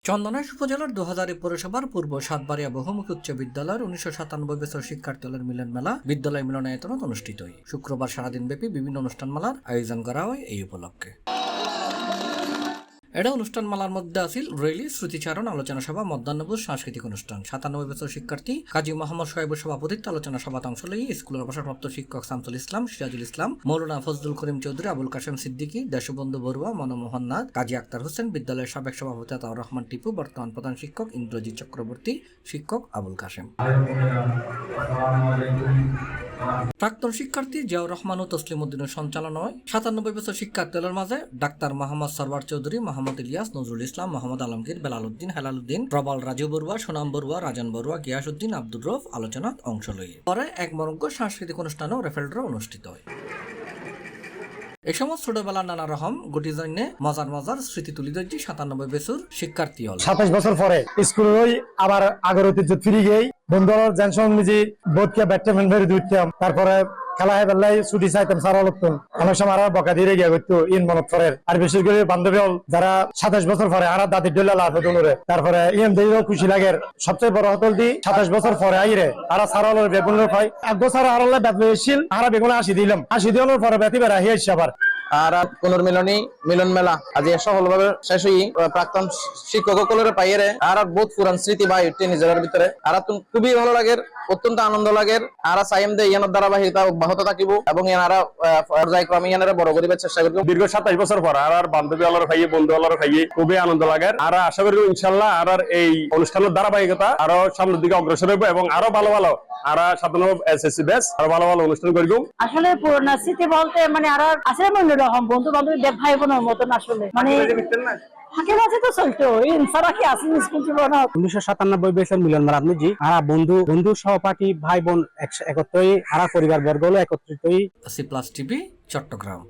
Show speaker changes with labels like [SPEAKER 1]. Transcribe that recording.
[SPEAKER 1] চন্দনাইশ উপজেলার ২০০০ পৌরসভার পূর্ব সাতবাড়িয়া বহুমুখী উচ্চ বিদ্যালয়ের ১৯৯৭ বছর শিক্ষার্থীদের মিলন মেলা বিদ্যালয় মিলনায়তনত অনুষ্ঠিত হয়। শুক্রবার সারাদিনব্যাপী বিভিন্ন অনুষ্ঠানমালার আয়োজন করা হয় এই উপলক্ষে। এটা অনুষ্ঠানমালার মধ্যে আছিল রেলি, স্মৃতিচারণ, আলোচনা সভা, মধ্যাহ্নভোজ, সাংস্কৃতিক অনুষ্ঠান। ৯৭ বছর শিক্ষার্থী কাজী মোহাম্মদ সোহাইবের সভাপতিত্বে আলোচনা সভাতে অংশ লই স্কুলের অবসরপ্রাপ্ত শিক্ষক শামসুল ইসলাম, সিরাজুল ইসলাম, মৌলানা ফজলুল করিম চৌধুরী, আবুল কাশেম সিদ্দিকী, দেশবন্ধু বড়ুয়া, মনমোহন নাথ, কাজী আক্তার হোসেন, বিদ্যালয়ের সাবেক সভাপতি আতাউর রহমান টিপু, বর্তমান প্রধান শিক্ষক ইন্দ্রজিৎ চক্রবর্তী, শিক্ষক আবুল কাশেম। প্রাক্তন শিক্ষার্থী জিয়াউর রহমান ও তসলিম উদ্দিনের সঞ্চালনায় ৯৭ বছর শিক্ষার্থীদের মাঝে ডাক্তার মোহাম্মদ সরওয়ার চৌধুরী, মোহাম্মদ ইলিয়াস, নজরুল ইসলাম, মোহাম্মদ আলমগীর, বেলাল উদ্দিন, হেলাল উদ্দিন, প্রবল, রাজু বড়ুয়া, সোনাম বড়ুয়া, রাজন বড়ুয়া, গিয়াস উদ্দিন, আব্দুর রউফ আলোচনাত অংশ লই। পরে এক মরজ্ঞ সাংস্কৃতিক অনুষ্ঠানও রেফেলড্র অনুষ্ঠিত হয়। এ সময় ছোটবেলার নানা রকম গুটি জন্য মজার স্মৃতি তুলি ধরছি ৯৭ বছর শিক্ষার্থী হল।
[SPEAKER 2] ২৭ বছর পরে স্কুল আবার আগের ঐতিহ্য ফিরে গিয়ে বন্ধুরা জেনসন নিজে বোধকে ব্যাটসম্যান ধরে দুইতাম, তারপরে খেলা হয় বেলায় ছুটি চাইতাম সারা লোকতন অনেক সময় আর বকা দিয়ে গিয়ে করতো ইন মনত পরে। আর বেশি করে বান্ধবী হল যারা ২৭ বছর পরে আর দাদির ডলে লাভ হতো, তারপরে ইন দিয়েও খুশি লাগে। সবচেয়ে বড় হতল দি ২৭ বছর পরে আইরে আর সারা বেগুন পাই এক বছর আর বেতন এসেছিল আর বেগুন ৮০ দিলাম, ৮০ দেওয়ানোর পরে বেতি বেড়া হিয়েছে আবার।
[SPEAKER 3] আর পুনর্মিলনী মিলন মেলা আজ সফলভাবে শেষ হই প্রাক্তন শিক্ষক কলের পাইয়ে আর বহুত পুরান স্মৃতি বা নিজের ভিতরে আর খুবই ভালো লাগে, অত্যন্ত আনন্দ লাগে। আর চাইম দে ইয়ানোর ধারাবাহিকতা অব্যাহত থাকিব এবং ইয়ানারা পর্যায়ক্রমে ইয়ানারা বড় করিবার চেষ্টা করব।
[SPEAKER 4] দীর্ঘ ২৭ বছর পর আর বান্ধবী আলোর খাইয়ে বন্ধু আলোর খাইয়ে খুবই আনন্দ লাগে। আর আশা করি ইনশাল্লাহ আর এই অনুষ্ঠানের ধারাবাহিকতা আরো সামনের দিকে অগ্রসর হইব এবং আরো ভালো ভালো আর ৯৭ এসএসসি ব্যাচ আরো ভালো ভালো অনুষ্ঠান করব।
[SPEAKER 5] আসলে পুরোনো স্মৃতি বলতে মানে আর আসলে অন্যরকম বন্ধু বান্ধবী ভাই বোনের মতন আসলে মানে তো চলতো ইনসারা কি আছে স্কুল জীবন।
[SPEAKER 2] ১৯৯৭ বছর মিলন মেলা আপনি জি আর বন্ধু সহপাঠী ভাই বোন একত্রই আর পরিবার বর্গ একত্রিত।
[SPEAKER 1] C plus TV, Chittagong.